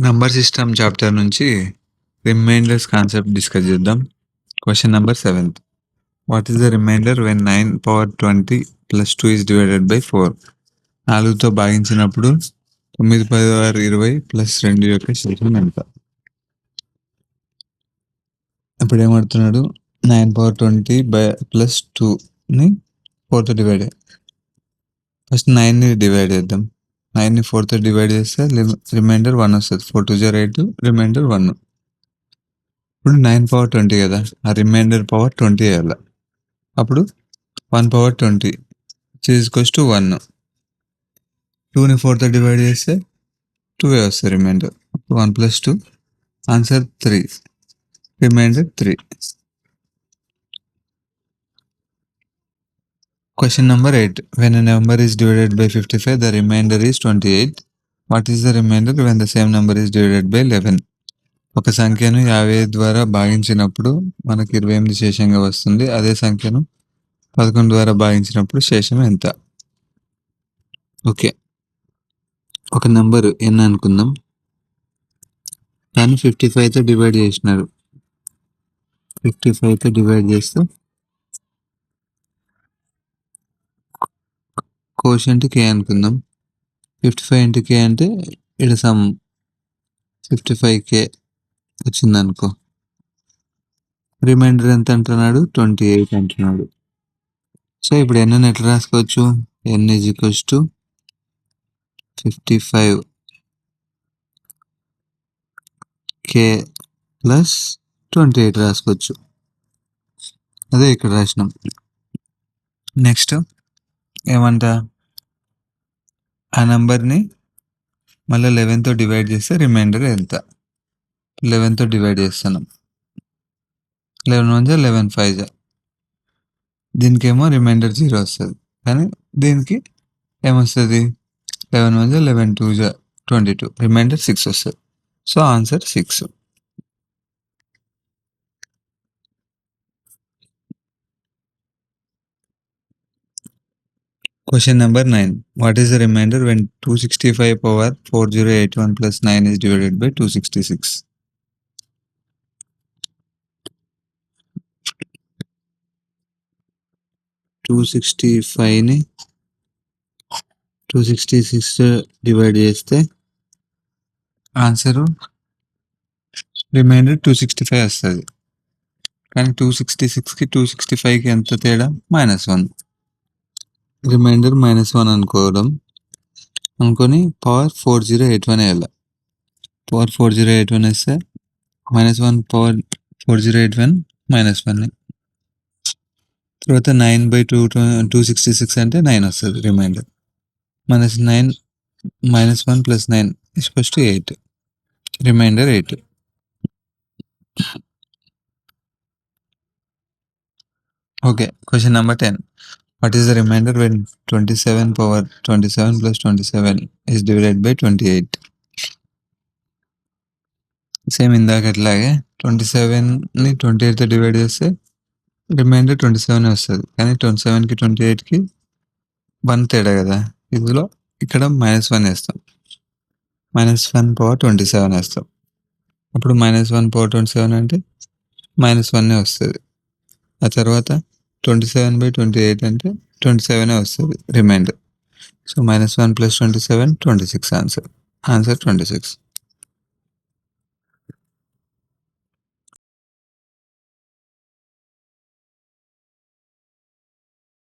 Number system chapter నుంచి remainders concept discuss చేద్దాం. Question number 7. What is the remainder when 9 power 20 plus 2 is divided by 4? 4తో భాగించినప్పుడు 9 power 20 plus 2 యొక్క శేషం ఎంత? ఇప్పుడు ఏమడుతున్నాడు, 9 పవర్ 20 ప్లస్ 2ని 4తో డివైడ్ ఫస్ట్ 9ని డివైడ్ చేద్దాం. 9ని 4తో డివైడ్ చేస్తే రిమైండర్ 1 వస్తుంది. 4 2 0 8, రిమైండర్ 1. ఇప్పుడు 9 పవర్ 20 కదా, ఆ రిమైండర్ పవర్ 20 వేయాలి. అప్పుడు 1 పవర్ 20 ఈక్వల్స్ 1. 2ని 4తో డివైడ్ చేస్తే 2 వస్తుంది remainder. 1 plus 2, answer 3, remainder 3. Question number 8. When a number is divided by 55, the remainder is 28. What is the remainder when the same number is divided by 11? ఒక సంఖ్యను 50 ద్వారా భాగించినప్పుడు మనకి 28 శేషంగా వస్తుంది. అదే సంఖ్యను 11 ద్వారా భాగించినప్పుడు శేషం ఎంత? ఓకే, ఒక నెంబర్ n అనుకుందాం. దాన్ని 55తో డివైడ్ చేసినారు. 55తో డివైడ్ చేస్తే కోషంట్ k అనుకుందాం. 55 ఇంటూ k అంటే ఇక్కడ సమ్ 55k వచ్చింది అనుకో. రిమైండర్ ఎంత అంటున్నాడు? 28 అంటున్నాడు. సో ఇప్పుడు n ఎట్లా రాసుకోవచ్చు? n is equals to 55k plus 28 రాసుకోవచ్చు. అదే ఇక్కడ రాసినాం. నెక్స్ట్ ఏమంట, ఆ నెంబర్ని మళ్ళీ 11తో డివైడ్ చేస్తే రిమైండర్ ఎంత? 11తో డివైడ్ చేస్తున్నాం. 11 1 11 5. దీనికేమో రిమైండర్ 0 వస్తుంది, కానీ దీనికి ఏమొస్తుంది? 11 1 11 2 22, రిమైండర్ 6 వస్తుంది. So answer 6. Question number 9. What is the remainder when 265 power 4081 plus 9 is divided by 266? ని 266 డివైడ్ చేస్తే ఆన్సరు రిమైండర్ 265 వస్తుంది. కానీ 266కి 265కి ఎంత తేడా? -1. రిమైండర్ -1 అనుకొని పవర్ 4081 వేయాలి. పవర్ 4081 వేస్తే -1 పవర్ 4081 -1. తర్వాత 9/266 అంటే 9 వస్తుంది remainder. -9 -1 + 9 = 8, remainder 8. Okay, question number 10. What is the remainder when 27 power 27 plus 27 is divided by 28? Same ఇందాకట్లాగే 27ని 28తో డివైడ్ చేస్తే రిమైండర్ 27 వస్తుంది. కానీ 27కి 28కి 1 తేడా కదా, ఇందులో ఇక్కడ -1 వేస్తాం. -1 పవర్ 27 వేస్తాం. అప్పుడు -1 పవర్ 27 అంటే -1 వస్తుంది. ఆ తర్వాత 27/28 అంటే 27 వస్తుంది రిమైండర్. So -1 + 27 26 answer 26.